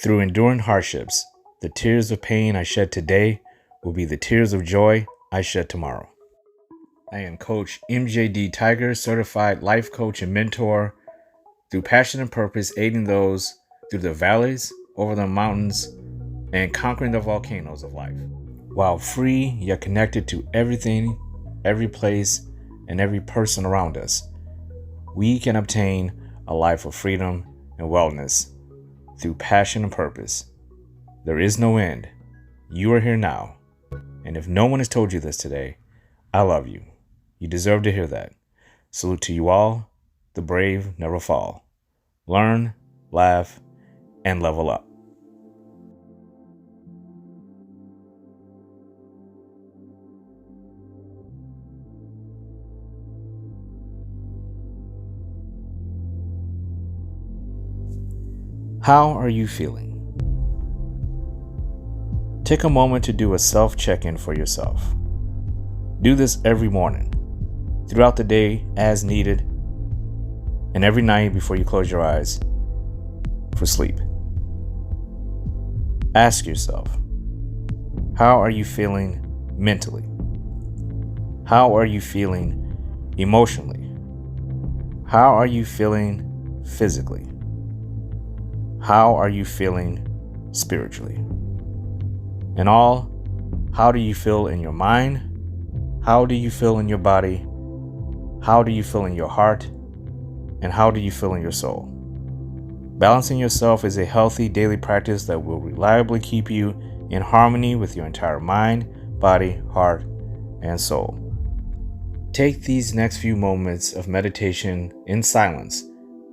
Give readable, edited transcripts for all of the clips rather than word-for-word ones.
Through enduring hardships, the tears of pain I shed today will be the tears of joy I shed tomorrow. I am Coach mjdtiger, certified life coach and mentor. Through passion and purpose, aiding those through the valleys, over the mountains, and conquering the volcanoes of life. While free yet connected to everything, every place, and every person around us, we can obtain a life of freedom and wellness through passion and purpose. There is no end. You are here now. And if no one has told you this today, I love you. You deserve to hear that. Salute to you all. The brave never fall. Learn, laugh, and level up. How are you feeling? Take a moment to do a self-check-in for yourself. Do this every morning, throughout the day as needed, and every night before you close your eyes for sleep. Ask yourself, how are you feeling mentally? How are you feeling emotionally? How are you feeling physically? How are you feeling spiritually? And all, how do you feel in your mind? How do you feel in your body? How do you feel in your heart? And how do you feel in your soul? Balancing yourself is a healthy daily practice that will reliably keep you in harmony with your entire mind, body, heart, and soul. Take these next few moments of meditation in silence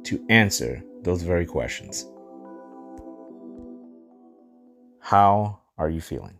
to answer those very questions. How are you feeling?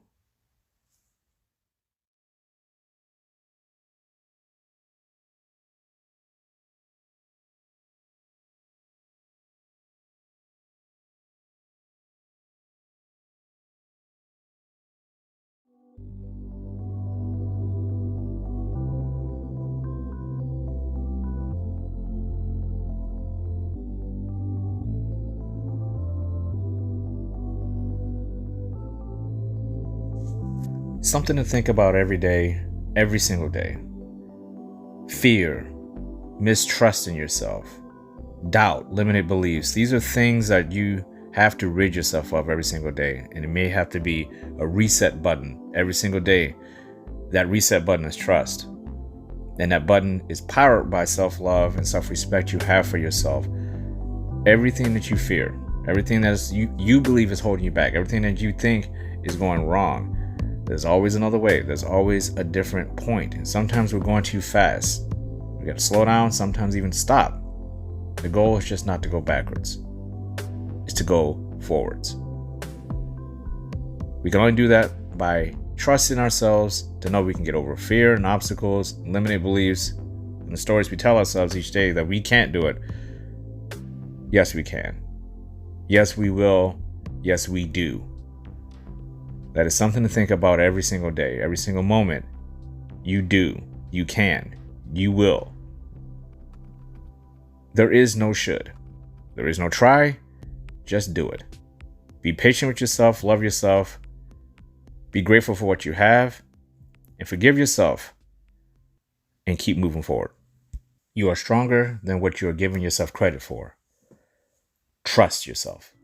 Something to think about every day, every single day. Fear, mistrust in yourself, doubt, limited beliefs. These are things that you have to rid yourself of every single day. And it may have to be a reset button every single day. That reset button is trust. And that button is powered by self-love and self-respect you have for yourself. Everything that you fear, everything that you believe is holding you back, everything that you think is going wrong, there's always another way. There's always a different point. And sometimes we're going too fast. We got to slow down, sometimes even stop. The goal is just not to go backwards. It's to go forwards. We can only do that by trusting ourselves to know we can get over fear and obstacles, and limited beliefs, and the stories we tell ourselves each day that we can't do it. Yes, we can. Yes, we will. Yes, we do. That is something to think about every single day, every single moment. You do, you can, you will. There is no should. There is no try. Just do it. Be patient with yourself, love yourself, be grateful for what you have, and forgive yourself, and keep moving forward. You are stronger than what you are giving yourself credit for. Trust yourself.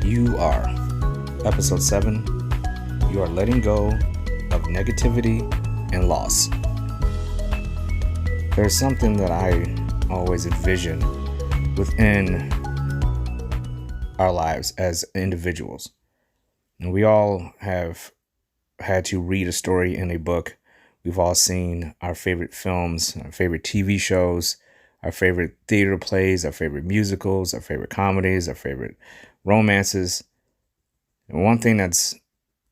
You are. Episode 7. You are letting go of negativity and loss. There's something that I always envision within our lives as individuals. And we all have had to read a story in a book. We've all seen our favorite films, our favorite TV shows, our favorite theater plays, our favorite musicals, our favorite comedies, our favorite romances. And one thing that's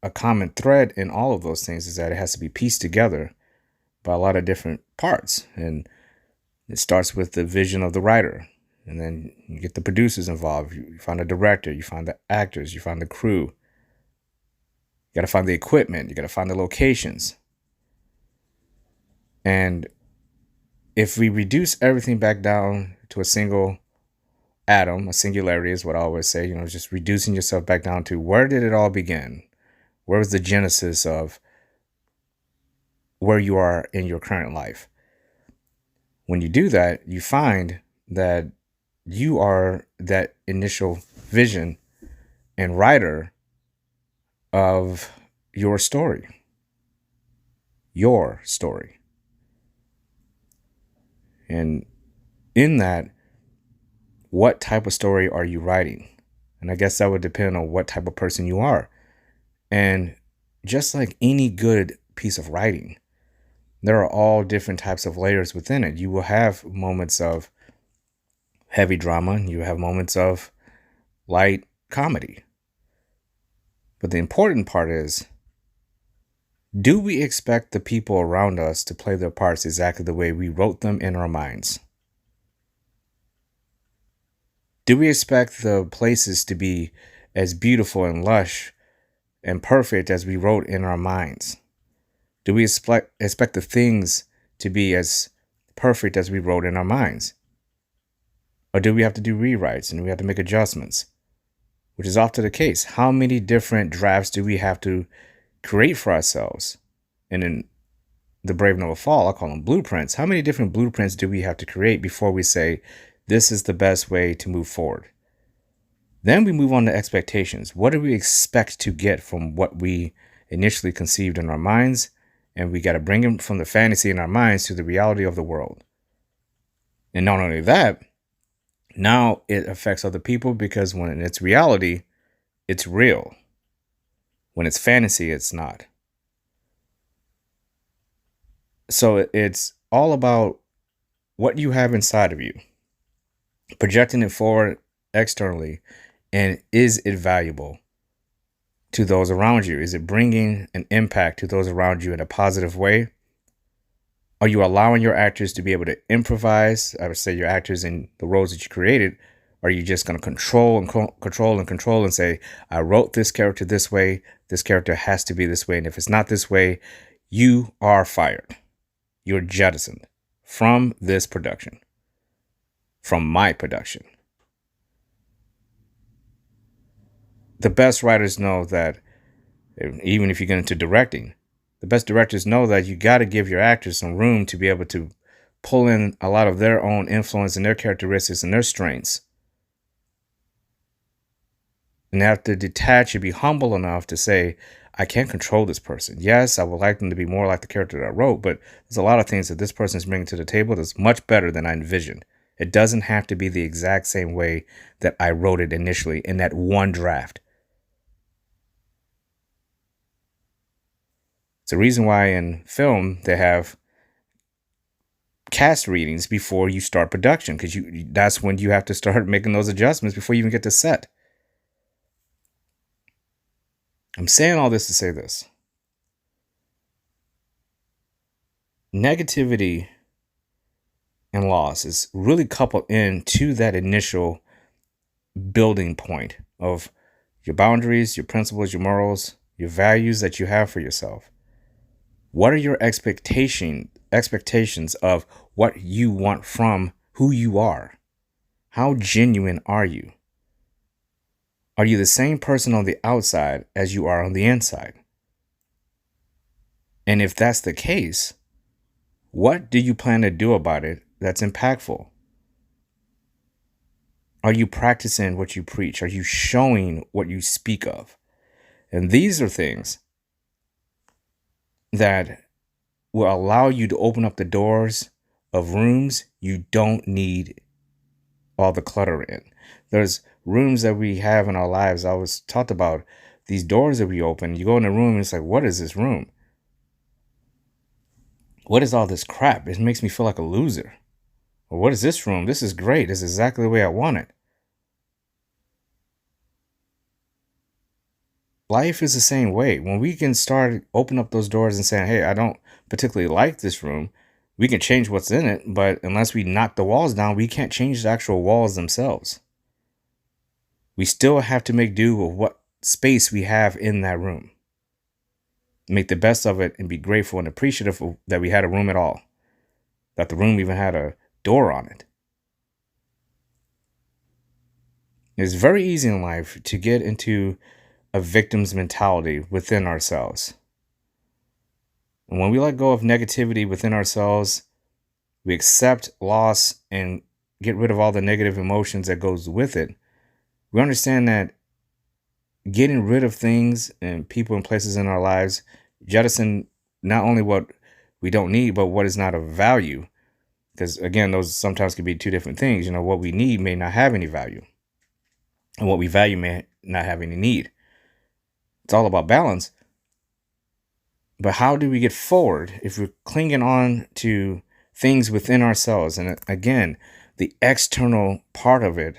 a common thread in all of those things is that it has to be pieced together by a lot of different parts. And It starts with the vision of the writer, and then you get the producers involved. You find a director, you find the actors, you find the crew. You got to find the equipment, you got to find the locations. And if we reduce everything back down to a single atom, a singularity is what I always say, just reducing yourself back down to where did it all begin? Where was the genesis of where you are in your current life? When you do that, you find that you are that initial vision and writer of your story. Your story. And in that, what type of story are you writing? And I guess that would depend on what type of person you are. And just like any good piece of writing, there are all different types of layers within it. You will have moments of heavy drama. You have moments of light comedy. But the important part is, do we expect the people around us to play their parts exactly the way we wrote them in our minds? Do we expect the places to be as beautiful and lush and perfect as we wrote in our minds? Do we expect the things to be as perfect as we wrote in our minds? Or do we have to do rewrites and we have to make adjustments? Which is often the case. How many different drafts do we have to create for ourselves? And in The Brave Never Fall, I call them blueprints. How many different blueprints do we have to create before we say, this is the best way to move forward? Then we move on to expectations. What do we expect to get from what we initially conceived in our minds? And we got to bring them from the fantasy in our minds to the reality of the world. And not only that, now it affects other people, because when it's reality, it's real. When it's fantasy, it's not. So it's all about what you have inside of you, projecting it forward externally, and is it valuable to those around you? Is it bringing an impact to those around you in a positive way? Are you allowing your actors to be able to improvise? I would say your actors in the roles that you created. Are you just going to control and say, I wrote this character this way. This character has to be this way. And if it's not this way, you are fired. You're jettisoned from this production, from my production. The best writers know that, even if you get into directing, the best directors know that you got to give your actors some room to be able to pull in a lot of their own influence and their characteristics and their strengths. And they have to detach and be humble enough to say, I can't control this person. Yes, I would like them to be more like the character that I wrote, but there's a lot of things that this person is bringing to the table that's much better than I envisioned. It doesn't have to be the exact same way that I wrote it initially in that one draft. It's the reason why in film they have cast readings before you start production, because that's when you have to start making those adjustments before you even get to set. I'm saying all this to say this. Negativity and loss is really coupled into that initial building point of your boundaries, your principles, your morals, your values that you have for yourself. What are your expectations of what you want from who you are? How genuine are you? Are you the same person on the outside as you are on the inside? And if that's the case, what do you plan to do about it that's impactful? Are you practicing what you preach? Are you showing what you speak of? And these are things that will allow you to open up the doors of rooms you don't need all the clutter in. There's rooms that we have in our lives. I was talked about these doors that we open. You go in a room and it's like, what is this room? What is all this crap? It makes me feel like a loser. Or what is this room? This is great. This is exactly the way I want it. Life is the same way. When we can start open up those doors and saying, hey, I don't particularly like this room, We can change what's in it, but unless we knock the walls down, we can't change the actual walls themselves. We still have to make do with what space we have in that room. Make the best of it and be grateful and appreciative that we had a room at all, that the room even had a door on it. It's very easy in life to get into a victim's mentality within ourselves. And when we let go of negativity within ourselves, we accept loss and get rid of all the negative emotions that goes with it. We understand that getting rid of things and people and places in our lives jettison not only what we don't need, but what is not of value. Because again, those sometimes can be two different things. What we need may not have any value, and what we value may not have any need. It's all about balance. But how do we get forward if we're clinging on to things within ourselves? And again, the external part of it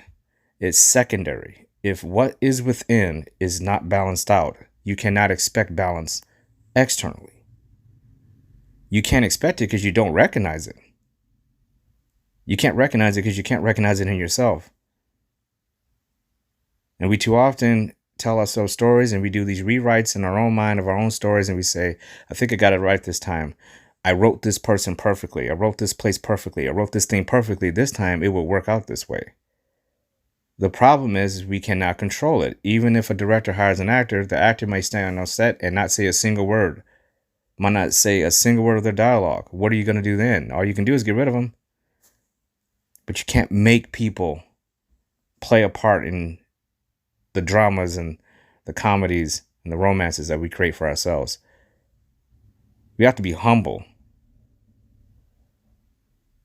is secondary. If what is within is not balanced out, you cannot expect balance externally. You can't expect it because you don't recognize it. You can't recognize it because you can't recognize it in yourself. And we too often tell ourselves stories, and we do these rewrites in our own mind of our own stories, and we say, I think I got it right this time. I wrote this person perfectly. I wrote this place perfectly. I wrote this thing perfectly. This time it will work out this way. The problem is we cannot control it. Even if a director hires an actor, the actor may stand on set and not say a single word. Might not say a single word of their dialogue. What are you going to do then? All you can do is get rid of them. But you can't make people play a part in the dramas and the comedies and the romances that we create for ourselves. We have to be humble.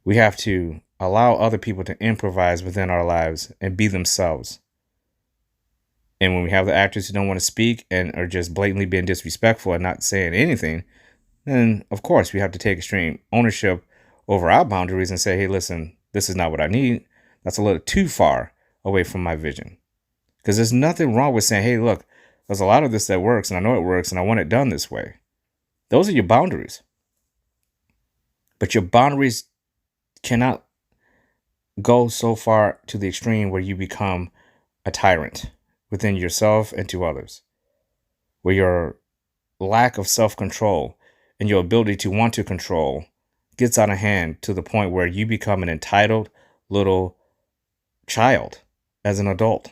We have to allow other people to improvise within our lives and be themselves. And when we have the actors who don't want to speak and are just blatantly being disrespectful and not saying anything, then of course we have to take extreme ownership over our boundaries and say, hey, listen, this is not what I need. That's a little too far away from my vision. Because there's nothing wrong with saying, hey, look, there's a lot of this that works, and I know it works, and I want it done this way. Those are your boundaries. But your boundaries cannot go so far to the extreme where you become a tyrant within yourself and to others, where your lack of self-control and your ability to want to control gets out of hand to the point where you become an entitled little child as an adult.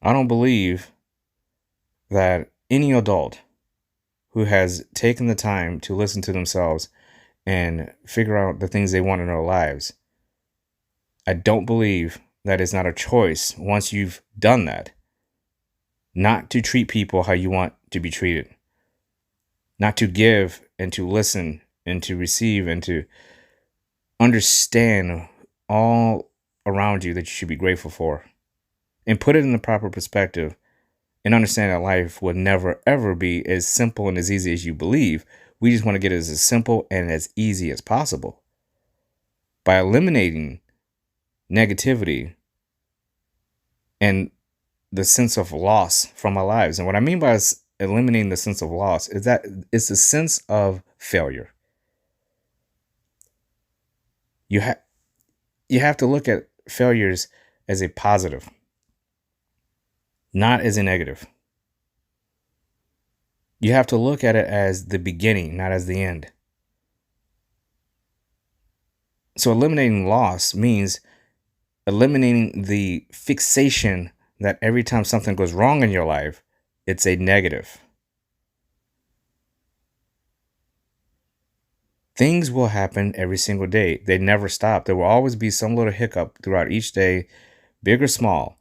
I don't believe that any adult who has taken the time to listen to themselves and figure out the things they want in their lives, I don't believe that it's not a choice once you've done that, not to treat people how you want to be treated, not to give and to listen and to receive and to understand all around you that you should be grateful for, and put it in the proper perspective and understand that life will never, ever be as simple and as easy as you believe. We just want to get it as simple and as easy as possible. By eliminating negativity and the sense of loss from our lives. And what I mean by eliminating the sense of loss is that it's a sense of failure. You have to look at failures as a positive, not as a negative. You have to look at it as the beginning, not as the end. So eliminating loss means eliminating the fixation that every time something goes wrong in your life, it's a negative. Things will happen every single day. They never stop. There will always be some little hiccup throughout each day, big or small.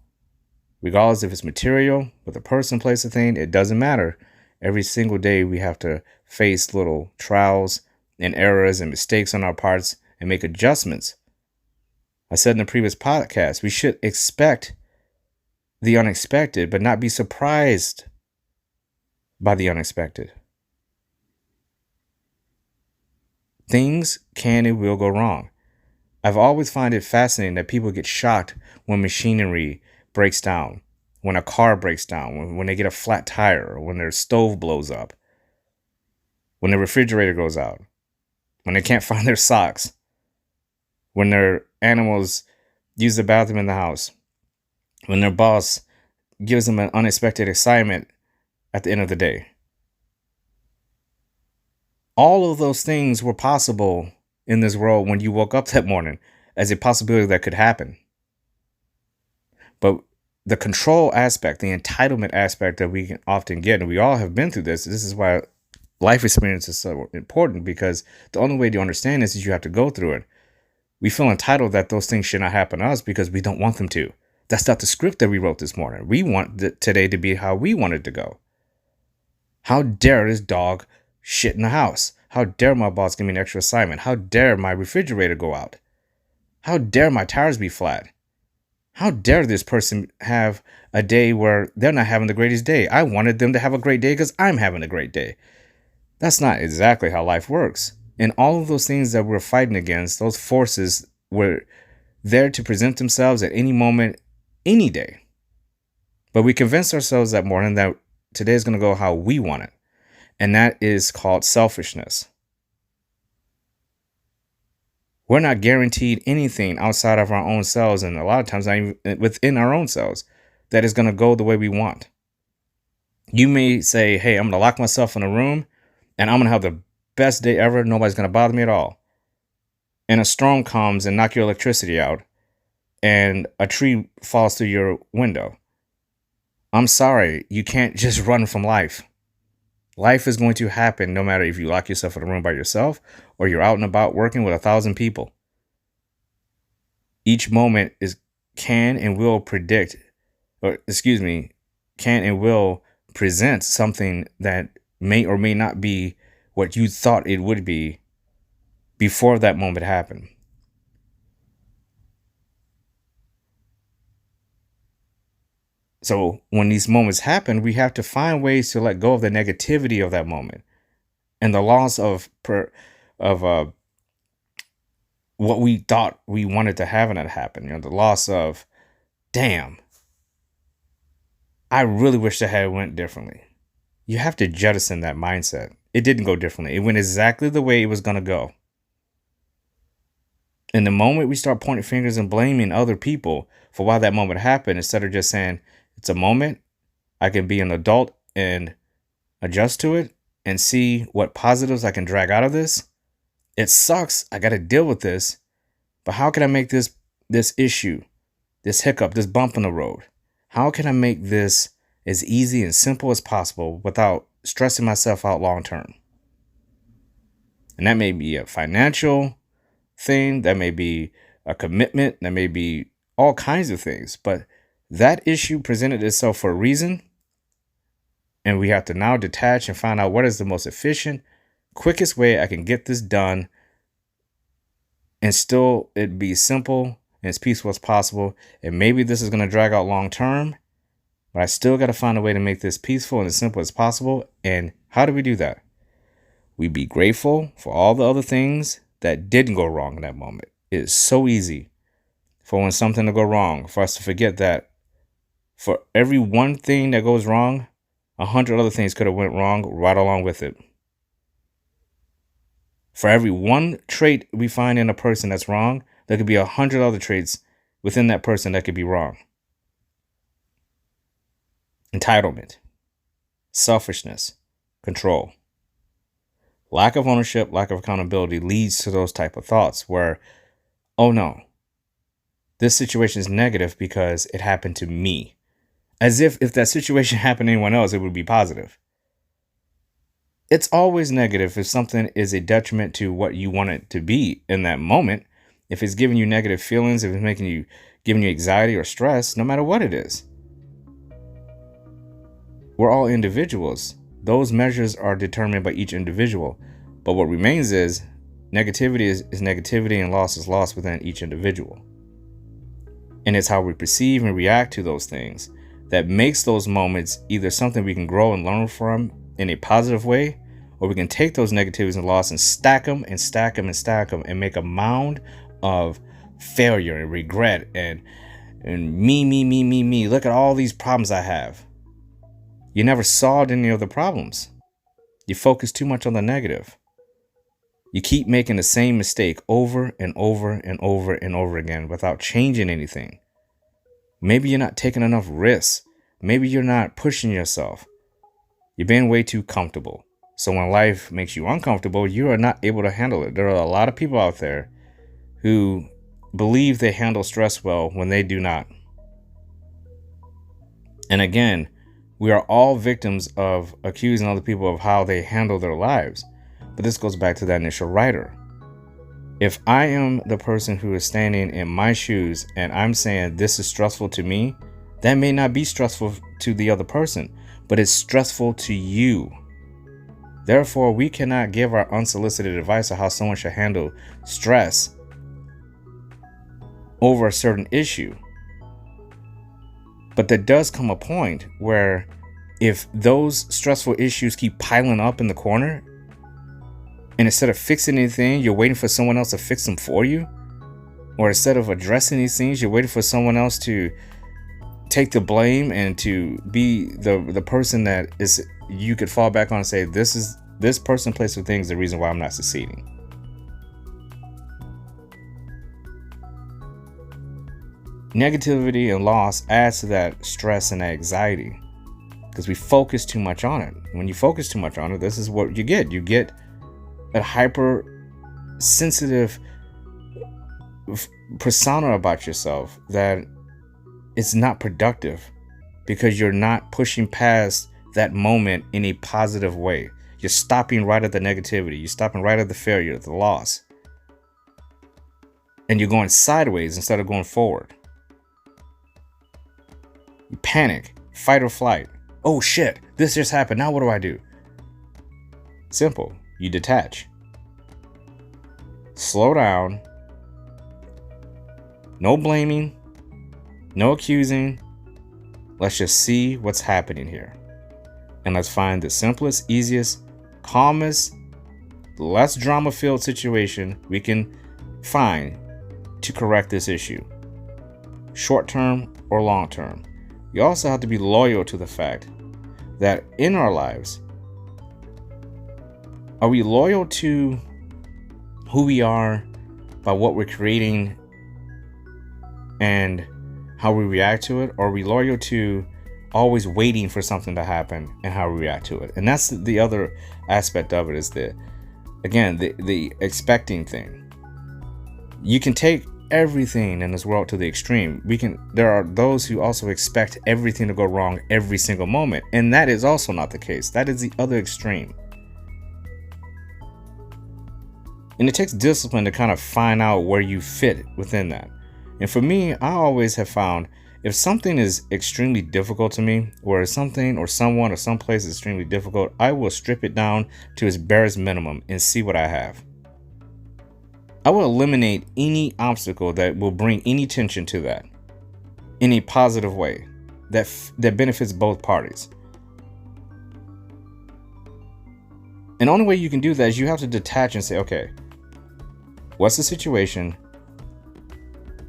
Regardless if it's material, with a person, place, a thing, it doesn't matter. Every single day we have to face little trials and errors and mistakes on our parts and make adjustments. I said in the previous podcast, we should expect the unexpected, but not be surprised by the unexpected. Things can and will go wrong. I've always found it fascinating that people get shocked when machinery breaks down, when a car breaks down, when they get a flat tire, when their stove blows up, when the refrigerator goes out. when they can't find their socks, when their animals use the bathroom in the house, when their boss gives them an unexpected assignment at the end of the day. All of those things were possible in this world when you woke up that morning as a possibility that could happen. But the control aspect, the entitlement aspect that we can often get, and we all have been through this. This is why life experience is so important, because the only way to understand this is you have to go through it. We feel entitled that those things should not happen to us because we don't want them to. That's not the script that we wrote this morning. We want today to be how we want it to go. How dare this dog shit in the house? How dare my boss give me an extra assignment? How dare my refrigerator go out? How dare my tires be flat? How dare this person have a day where they're not having the greatest day? I wanted them to have a great day because I'm having a great day. That's not exactly how life works. And all of those things that we're fighting against, those forces were there to present themselves at any moment, any day. But we convinced ourselves that morning that today is going to go how we want it. And that is called selfishness. We're not guaranteed anything outside of our own selves, and a lot of times not even within our own selves, that is going to go the way we want. You may say, hey, I'm going to lock myself in a room and I'm going to have the best day ever. Nobody's going to bother me at all. And a storm comes and knocks your electricity out and a tree falls through your window. I'm sorry, you can't just run from life. Life is going to happen no matter if you lock yourself in a room by yourself or you're out and about working with 1,000 people. Each moment can and will present something that may or may not be what you thought it would be before that moment happened. So when these moments happen, we have to find ways to let go of the negativity of that moment and the loss of what we thought we wanted to have when it happened. The loss of, damn, I really wish that had went differently. You have to jettison that mindset. It didn't go differently. It went exactly the way it was going to go. And the moment we start pointing fingers and blaming other people for why that moment happened, instead of just saying, it's a moment, I can be an adult and adjust to it and see what positives I can drag out of this. It sucks. I got to deal with this. But how can I make this issue, this hiccup, this bump in the road? How can I make this as easy and simple as possible without stressing myself out long term? And that may be a financial thing. That may be a commitment. That may be all kinds of things. But that issue presented itself for a reason. And we have to now detach and find out what is the most efficient, quickest way I can get this done and still it be simple and as peaceful as possible. And maybe this is going to drag out long term, but I still got to find a way to make this peaceful and as simple as possible. And how do we do that? We be grateful for all the other things that didn't go wrong in that moment. It is so easy for when something to go wrong, for us to forget that for every one thing that goes wrong, 100 other things could have went wrong right along with it. For every one trait we find in a person that's wrong, there could be 100 other traits within that person that could be wrong. Entitlement, selfishness, control. Lack of ownership, lack of accountability leads to those type of thoughts where, oh no, this situation is negative because it happened to me. As if that situation happened to anyone else, it would be positive. It's always negative if something is a detriment to what you want it to be in that moment. If it's giving you negative feelings, if it's giving you anxiety or stress, no matter what it is. We're all individuals. Those measures are determined by each individual. But what remains is negativity is negativity and loss is loss within each individual. And it's how we perceive and react to those things that makes those moments either something we can grow and learn from in a positive way, or we can take those negativities and loss and stack them and stack them and stack them and make a mound of failure and regret and me. Look at all these problems I have. You never solved any of the problems. You focus too much on the negative. You keep making the same mistake over and over and over and over again without changing anything. Maybe you're not taking enough risks. Maybe you're not pushing yourself. You're being way too comfortable. So when life makes you uncomfortable, you are not able to handle it. There are a lot of people out there who believe they handle stress well when they do not. And again, we are all victims of accusing other people of how they handle their lives. But this goes back to that initial writer. If I am the person who is standing in my shoes and I'm saying this is stressful to me, that may not be stressful to the other person, but it's stressful to you. Therefore, we cannot give our unsolicited advice on how someone should handle stress over a certain issue. But there does come a point where if those stressful issues keep piling up in the corner, and instead of fixing anything, you're waiting for someone else to fix them for you, or instead of addressing these things, you're waiting for someone else to take the blame and to be the person that is you could fall back on and say, this person, place, or thing is the reason why I'm not succeeding. Negativity and loss adds to that stress and anxiety because we focus too much on it. When you focus too much on it, this is what you get. You get a hypersensitive persona about yourself that it's not productive because you're not pushing past that moment in a positive way. You're stopping right at the negativity. You're stopping right at the failure, the loss. And you're going sideways instead of going forward. You panic, fight or flight. Oh shit, this just happened. Now what do I do? Simple. You detach. Slow down. No blaming. No accusing. Let's just see what's happening here. And let's find the simplest, easiest, calmest, less drama-filled situation we can find to correct this issue. Short term or long term. You also have to be loyal to the fact that in our lives, are we loyal to who we are by what we're creating and how we react to it? Or are we loyal to always waiting for something to happen and how we react to it? And that's the other aspect of it is the expecting thing. You can take everything in this world to the extreme. There are those who also expect everything to go wrong every single moment. And that is also not the case. That is the other extreme. And it takes discipline to kind of find out where you fit within that. And for me, I always have found if something is extremely difficult to me, or something or someone or someplace is extremely difficult, I will strip it down to its barest minimum and see what I have. I will eliminate any obstacle that will bring any tension to that in a positive way that benefits both parties. And the only way you can do that is you have to detach and say, okay, what's the situation?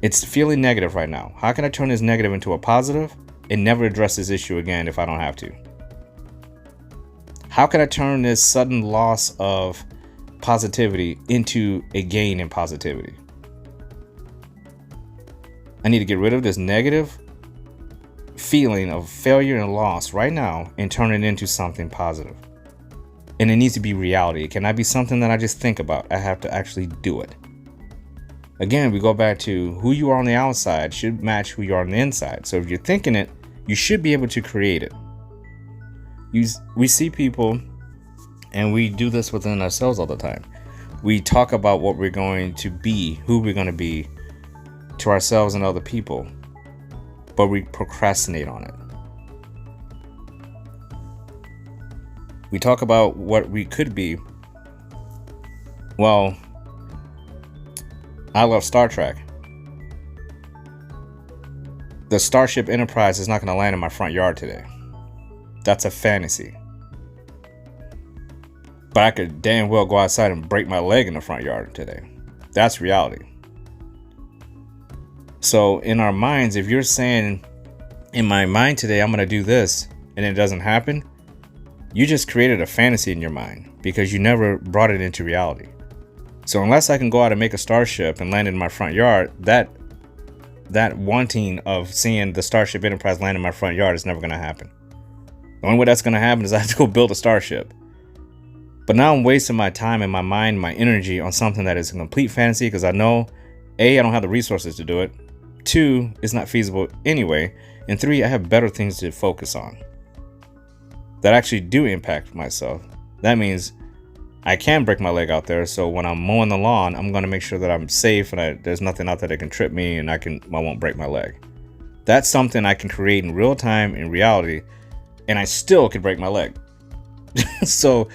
It's feeling negative right now. How can I turn this negative into a positive and never address this issue again if I don't have to? How can I turn this sudden loss of positivity into a gain in positivity? I need to get rid of this negative feeling of failure and loss right now and turn it into something positive. And it needs to be reality. It cannot be something that I just think about. I have to actually do it. Again, we go back to who you are on the outside should match who you are on the inside. So if you're thinking it, you should be able to create it. We see people, and we do this within ourselves all the time. We talk about what we're going to be, who we're going to be to ourselves and other people, but we procrastinate on it. We talk about what we could be. Well, I love Star Trek. The Starship Enterprise is not going to land in my front yard today. That's a fantasy. But I could damn well go outside and break my leg in the front yard today. That's reality. So in our minds, if you're saying, in my mind today, I'm going to do this, and it doesn't happen, you just created a fantasy in your mind because you never brought it into reality. So unless I can go out and make a starship and land in my front yard, that wanting of seeing the Starship Enterprise land in my front yard is never going to happen. The only way that's going to happen is I have to go build a starship. But now I'm wasting my time and my mind, my energy on something that is a complete fantasy, because I know, A, I don't have the resources to do it. 2, it's not feasible anyway. And 3, I have better things to focus on that actually do impact myself. That means I can break my leg out there. So when I'm mowing the lawn, I'm going to make sure that I'm safe and there's nothing out there that can trip me and I won't break my leg. That's something I can create in real time, in reality, and I still could break my leg. So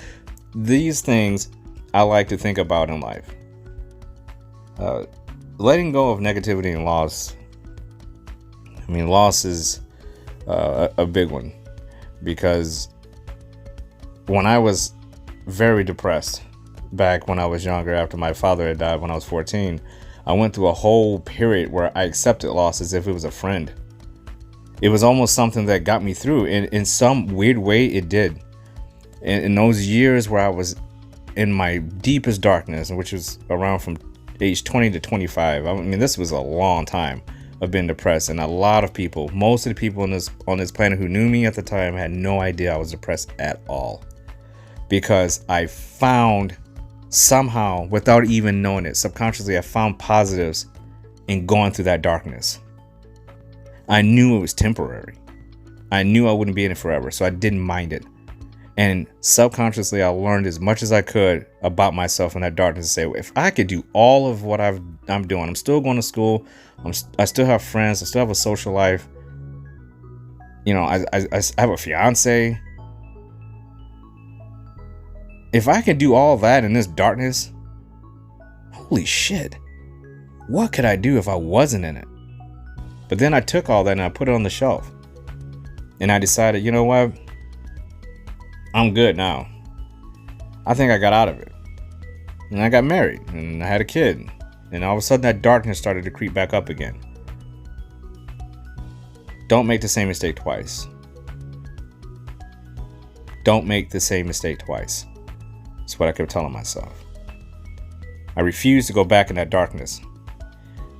these things I like to think about in life. Letting go of negativity and loss. I mean, loss is a big one, because when I was very depressed back when I was younger, after my father had died when I was 14, I went through a whole period where I accepted loss as if it was a friend. It was almost something that got me through. In some weird way, it did. In those years where I was in my deepest darkness, which was around from age 20 to 25, I mean, this was a long time of being depressed. And a lot of people, most of the people on this planet who knew me at the time, had no idea I was depressed at all. Because I found, somehow, without even knowing it, subconsciously, I found positives in going through that darkness. I knew it was temporary. I knew I wouldn't be in it forever, so I didn't mind it. And subconsciously, I learned as much as I could about myself in that darkness to say, if I could do all of what I'm doing, I'm still going to school, I still have friends, I still have a social life. You know, I have a fiance. If I could do all that in this darkness, holy shit, what could I do if I wasn't in it? But then I took all that and I put it on the shelf. And I decided, you know what? I'm good now. I think I got out of it. And I got married and I had a kid. And all of a sudden that darkness started to creep back up again. Don't make the same mistake twice. Don't make the same mistake twice. That's what I kept telling myself. I refused to go back in that darkness.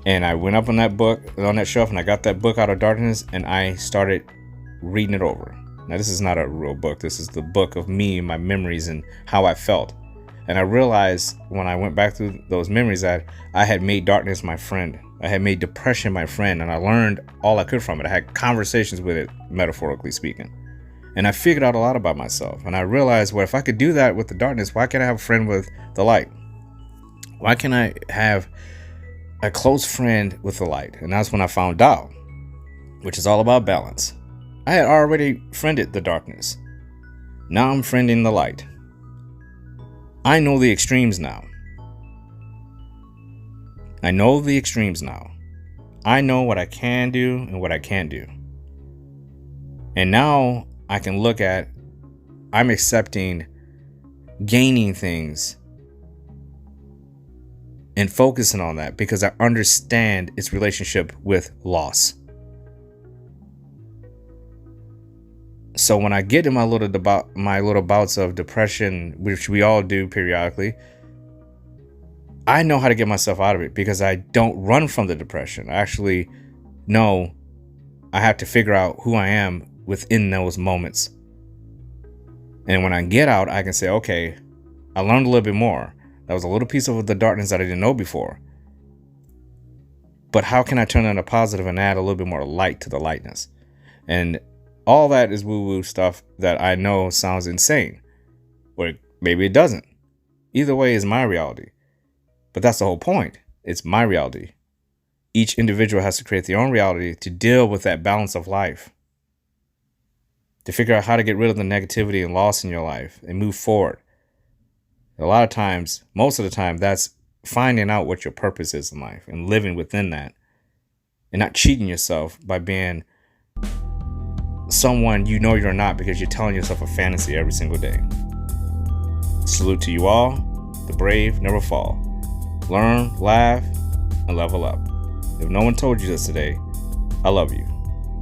And I went up on that shelf, and I got that book out of darkness, and I started reading it over. Now, this is not a real book. This is the book of me, my memories, and how I felt. And I realized when I went back through those memories that I had made darkness my friend. I had made depression my friend, and I learned all I could from it. I had conversations with it, metaphorically speaking. And I figured out a lot about myself. And I realized, well, if I could do that with the darkness, why can't I have a friend with the light? Why can't I have a close friend with the light? And that's when I found out, which is all about balance. I had already friended the darkness. Now I'm friending the light. I know the extremes now. I know the extremes now. I know what I can do and what I can't do. And now I can look at, I'm accepting gaining things and focusing on that because I understand its relationship with loss. So when I get in my little bouts of depression, which we all do periodically, I know how to get myself out of it because I don't run from the depression. I actually know I have to figure out who I am within those moments. And when I get out, I can say, okay, I learned a little bit more. That was a little piece of the darkness that I didn't know before. But how can I turn that into positive and add a little bit more light to the lightness? And all that is woo-woo stuff that I know sounds insane. Or maybe it doesn't. Either way is my reality. But that's the whole point. It's my reality. Each individual has to create their own reality to deal with that balance of life. To figure out how to get rid of the negativity and loss in your life and move forward. A lot of times, most of the time, that's finding out what your purpose is in life and living within that. And not cheating yourself by being someone you know you're not because you're telling yourself a fantasy every single day. Salute to you all. The brave never fall. Learn, laugh, and level up. If no one told you this today, I love you.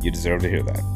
You deserve to hear that.